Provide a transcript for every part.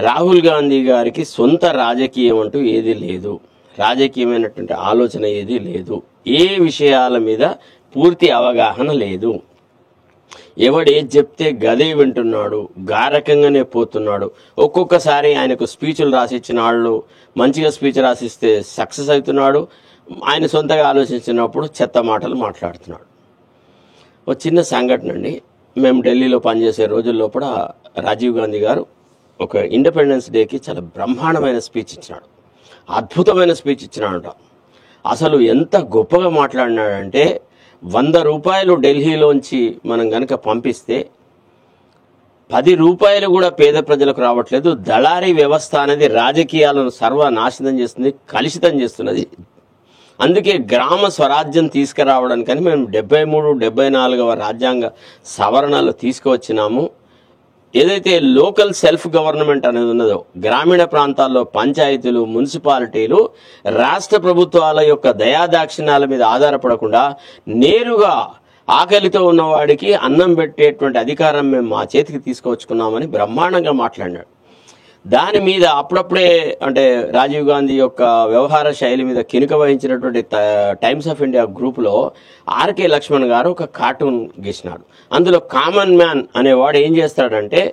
రాహుల్ గాంధీ గారికి సొంత రాజకీయం అంటూ ఏది లేదు, రాజకీయమైనటువంటి ఆలోచన ఏది లేదు, ఏ విషయాల మీద పూర్తి అవగాహన లేదు. ఎవడేది చెప్తే గదే వింటున్నాడు, గారకంగానే పోతున్నాడు. ఒక్కొక్కసారి ఆయనకు స్పీచ్లు రాసిచ్చిన వాళ్ళు మంచిగా స్పీచ్ రాసిస్తే సక్సెస్ అవుతున్నాడు, ఆయన సొంతగా ఆలోచించినప్పుడు చెత్త మాటలు మాట్లాడుతున్నాడు. ఒక చిన్న సంఘటన అండి. మేము ఢిల్లీలో పనిచేసే రోజుల్లో కూడా రాజీవ్ గాంధీ గారు ఒక ఇండిపెండెన్స్ డేకి చాలా బ్రహ్మాండమైన స్పీచ్ ఇచ్చినాడు, అద్భుతమైన స్పీచ్ ఇచ్చినాడట. అసలు ఎంత గొప్పగా మాట్లాడినాడంటే 100 రూపాయలు ఢిల్లీలోంచి మనం గనక పంపిస్తే 10 రూపాయలు కూడా పేద ప్రజలకు రావట్లేదు. దళారీ వ్యవస్థ అనేది రాజకీయాలను సర్వనాశనం చేస్తుంది, కలుషితం చేస్తున్నది. అందుకే గ్రామ స్వరాజ్యం తీసుకురావడానికని మేము 73, 74వ రాజ్యాంగ సవరణలు తీసుకువచ్చినాము. ఏదైతే లోకల్ సెల్ఫ్ గవర్నమెంట్ అనేది ఉన్నదో, గ్రామీణ ప్రాంతాల్లో పంచాయతీలు, మున్సిపాలిటీలు రాష్ట్ర ప్రభుత్వాల యొక్క దయాదాక్షిణ్యాల మీద ఆధారపడకుండా నేరుగా ఆకలితో ఉన్నవాడికి అన్నం పెట్టేటువంటి అధికారం మేము మా చేతికి తీసుకువచ్చుకున్నామని బ్రహ్మాండంగా మాట్లాడినాడు. దాని మీద అప్పుడప్పుడే అంటే రాజీవ్ గాంధీ యొక్క వ్యవహార శైలి మీద కినుక వహించినటువంటి టైమ్స్ ఆఫ్ ఇండియా గ్రూప్లో ఆర్కే లక్ష్మణ్ గారు ఒక కార్టూన్ గీసినాడు. అందులో కామన్ మ్యాన్ అనేవాడు ఏం చేస్తాడంటే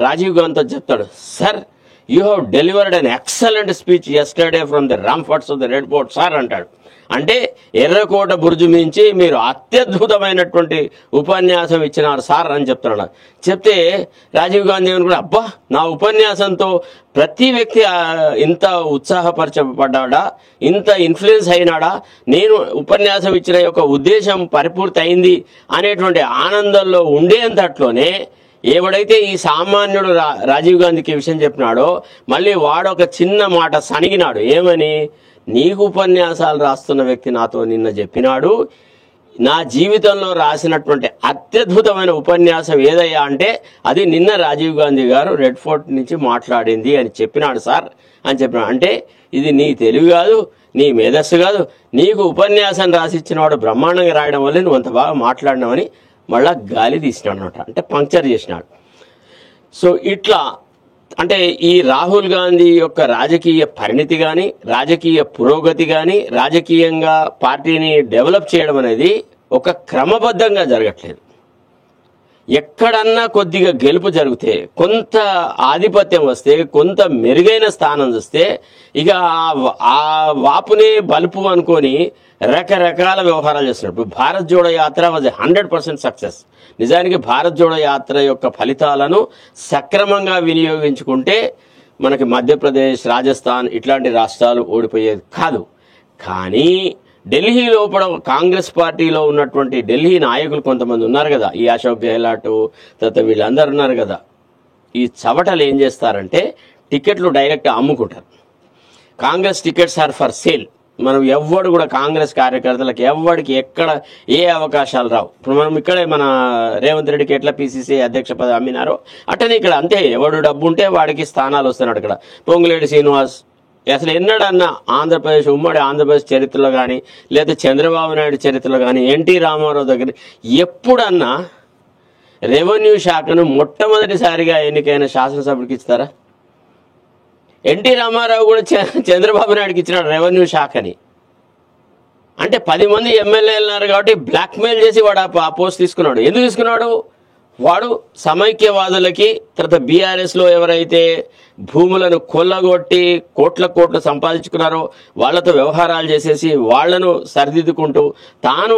రాజీవ్ గాంధీతో చెప్తాడు, sir you have delivered an excellent speech yesterday from the ramparts of the red fort sir అంటాడు. అంటే ఎర్రకోట బురుజు మించి మీరు అత్యద్భుతమైనటువంటి ఉపన్యాసం ఇచ్చినారు సార్ అని చెప్తున్నాడు. చెప్తే రాజీవ్ గాంధీ కూడా అబ్బా నా ఉపన్యాసంతో ప్రతి వ్యక్తి ఇంత ఉత్సాహపరచబడ్డా, ఇంత ఇన్ఫ్లుయెన్స్ అయినాడా, నేను ఉపన్యాసం ఇచ్చిన యొక్క ఉద్దేశం పరిపూర్తి అయింది అనేటువంటి ఆనందంలో ఉండేంతట్లోనే ఎవడైతే ఈ సామాన్యుడు రాజీవ్ గాంధీకి విషయం చెప్పినాడో మళ్ళీ వాడొక చిన్న మాట సనిగినాడు. ఏమని, నీకు ఉపన్యాసాలు రాస్తున్న వ్యక్తి నాతో నిన్న చెప్పినాడు, నా జీవితంలో రాసినటువంటి అత్యద్భుతమైన ఉపన్యాసం ఏదయ్యా అంటే అది నిన్న రాజీవ్ గాంధీ గారు రెడ్ ఫోర్ట్ నుంచి మాట్లాడింది అని చెప్పినాడు సార్ అని చెప్పినాడు. అంటే ఇది నీ తెలివి కాదు, నీ మేధస్సు కాదు, నీకు ఉపన్యాసం రాసిచ్చినవాడు బ్రహ్మాండంగా రాయడం వల్లే నువ్వు అంత బాగా మాట్లాడినావని మళ్ళా గాలి తీసినాడు అనమాట, అంటే పంక్చర్ చేసినాడు. సో ఇట్లా అంటే ఈ రాహుల్ గాంధీ యొక్క రాజకీయ పరిణితి కానీ, రాజకీయ పురోగతి కానీ, రాజకీయంగా పార్టీని డెవలప్ చేయడం అనేది ఒక క్రమబద్ధంగా జరగట్లేదు. ఎక్కడన్నా కొద్దిగా గెలుపు జరిగితే, కొంత ఆధిపత్యం వస్తే, కొంత మెరుగైన స్థానం వస్తే ఇక ఆ వాపునే బలుపు అనుకొని రకరకాల వ్యవహారాలు చేస్తున్నారు. ఇప్పుడు భారత్ జోడో యాత్ర వాజ్ 100% సక్సెస్. నిజానికి భారత్ జోడో యాత్ర యొక్క ఫలితాలను సక్రమంగా వినియోగించుకుంటే మనకి మధ్యప్రదేశ్, రాజస్థాన్ ఇట్లాంటి రాష్ట్రాలు ఓడిపోయేది కాదు. కానీ ఢిల్లీ లోపల కాంగ్రెస్ పార్టీలో ఉన్నటువంటి ఢిల్లీ నాయకులు కొంతమంది ఉన్నారు కదా, ఈ అశోక్ గెహ్లాట్ తర్వాత వీళ్ళందరూ ఉన్నారు కదా, ఈ చవటలు ఏం చేస్తారంటే టికెట్లు డైరెక్ట్ అమ్ముకుంటారు. Congress tickets are for sale. మనం ఎవ్వడు కూడా కాంగ్రెస్ కార్యకర్తలకు ఎవ్వడికి ఎక్కడ ఏ అవకాశాలు రావు. ఇప్పుడు మనం ఇక్కడే మన రేవంత్ రెడ్డికి ఎట్లా పిసిసి అధ్యక్ష పదవి అమ్మినారో అట్టనే ఇక్కడ అంతే. ఎవడు డబ్బు ఉంటే వాడికి స్థానాలు వస్తున్నాడు. ఇక్కడ పొంగులేటి శ్రీనివాస్ అసలు ఎన్నడన్నా ఆంధ్రప్రదేశ్ ఉమ్మడి ఆంధ్రప్రదేశ్ చరిత్రలో కానీ లేదా చంద్రబాబు నాయుడు చరిత్రలో కానీ ఎన్టీ రామారావు దగ్గర ఎప్పుడన్నా రెవెన్యూ శాఖను మొట్టమొదటిసారిగా ఎన్నికైన శాసనసభ్యుడికి ఇస్తారా? ఎన్టీ రామారావు కూడా చంద్రబాబు నాయుడుకి ఇచ్చినాడు రెవెన్యూ శాఖని. అంటే 10 మంది ఎమ్మెల్యేలు ఉన్నారు కాబట్టి బ్లాక్మెయిల్ చేసి వాడు ఆ పోస్ట్ తీసుకున్నాడు. ఎందుకు తీసుకున్నాడు? వాడు సమైక్యవాదులకి తర్వాత బీఆర్ఎస్లో ఎవరైతే భూములను కొల్లగొట్టి కోట్లు సంపాదించుకున్నారో వాళ్లతో వ్యవహారాలు చేసేసి వాళ్లను సరిదిద్దుకుంటూ తాను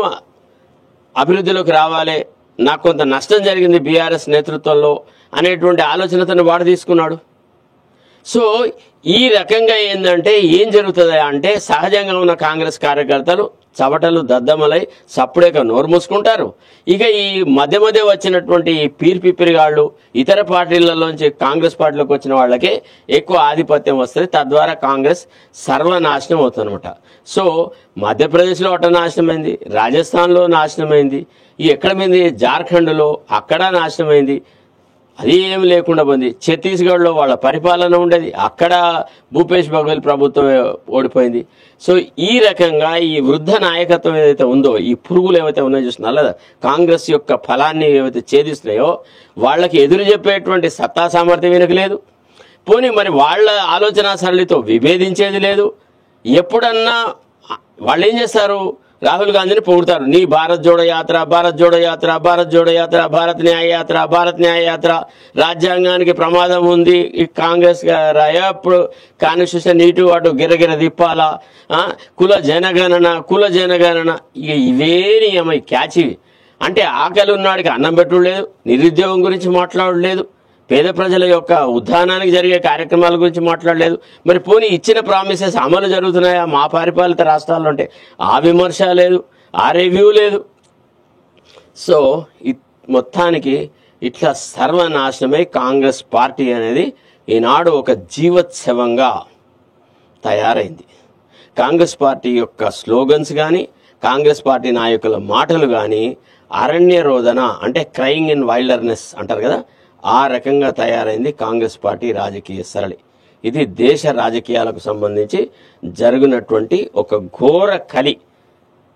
అభివృద్ధిలోకి రావాలి, నాకు కొంత నష్టం జరిగింది బీఆర్ఎస్ నేతృత్వంలో అనేటువంటి ఆలోచనతో వాడు తీసుకున్నాడు. సో ఈ రకంగా ఏంటంటే ఏం జరుగుతుంది అంటే సహజంగా ఉన్న కాంగ్రెస్ కార్యకర్తలు చవటలు దద్దమలై సప్పుడేక నోరు మూసుకుంటారు. ఇక ఈ మధ్య వచ్చినటువంటి పిరిగాళ్ళు ఇతర పార్టీలలోంచి కాంగ్రెస్ పార్టీలోకి వచ్చిన వాళ్ళకే ఎక్కువ ఆధిపత్యం వస్తుంది. తద్వారా కాంగ్రెస్ సర్వనాశనం అవుతుందన్నమాట. సో మధ్యప్రదేశ్లో అట నాశనమైంది, రాజస్థాన్లో నాశనమైంది, ఈ ఎక్కడ పోయింది జార్ఖండ్లో అక్కడ నాశనమైంది, అది ఏమి లేకుండా పోయింది. ఛత్తీస్గఢ్లో వాళ్ళ పరిపాలన ఉండేది, అక్కడ భూపేష్ బఘెల్ ప్రభుత్వం ఓడిపోయింది. సో ఈ రకంగా ఈ వృద్ధ నాయకత్వం ఏదైతే ఉందో, ఈ పురుగులు ఏవైతే ఉన్నాయో చూస్తున్నారు కదా, కాంగ్రెస్ యొక్క ఫలాన్ని ఏవైతే ఛేదిస్తున్నాయో వాళ్ళకి ఎదురు చెప్పేటువంటి సత్తా సామర్థ్యం వీళ్ళకి లేదు. పోనీ మరి వాళ్ళ ఆలోచన సరళితో విభేదించేది లేదు. ఎప్పుడన్నా వాళ్ళు ఏం చేస్తారు, రాహుల్ గాంధీని పొగుడతారు. నీ భారత్ జోడో యాత్ర, భారత్ జోడో యాత్ర, భారత్ జోడో యాత్ర, భారత్ న్యాయ యాత్ర, భారత్ న్యాయ యాత్ర, రాజ్యాంగానికి ప్రమాదం ఉంది, ఈ కాంగ్రెస్ ఎప్పుడు కాన్స్టిట్యూషన్ ఇటు అటు గిరగిర తిప్పాలా, కుల జనగణన ఇక ఇవేని ఏమై క్యాచివి. అంటే ఆకలి ఉన్నాడికి అన్నం పెట్టులేదు, నిరుద్యోగం గురించి మాట్లాడలేదు, పేద ప్రజల యొక్క ఉద్ధానానికి జరిగే కార్యక్రమాల గురించి మాట్లాడలేదు. మరి పోనీ ఇచ్చిన ప్రామిసెస్ అమలు జరుగుతున్నాయా మా పరిపాలిత రాష్ట్రాల్లో అంటే ఆ విమర్శ లేదు, ఆ రివ్యూ లేదు. సో మొత్తానికి ఇట్లా సర్వనాశనమై కాంగ్రెస్ పార్టీ అనేది ఈనాడు ఒక జీవోత్సవంగా తయారైంది. కాంగ్రెస్ పార్టీ యొక్క స్లోగన్స్ కానీ, కాంగ్రెస్ పార్టీ నాయకుల మాటలు కానీ అరణ్య రోదన అంటే క్రైయింగ్ ఇన్ వైల్డర్నెస్ అంటారు కదా, ఆ రకంగా తయారైంది కాంగ్రెస్ పార్టీ రాజకీయ సరళి. ఇది దేశ రాజకీయాలకు సంబంధించి జరిగినటువంటి ఒక ఘోర కలి.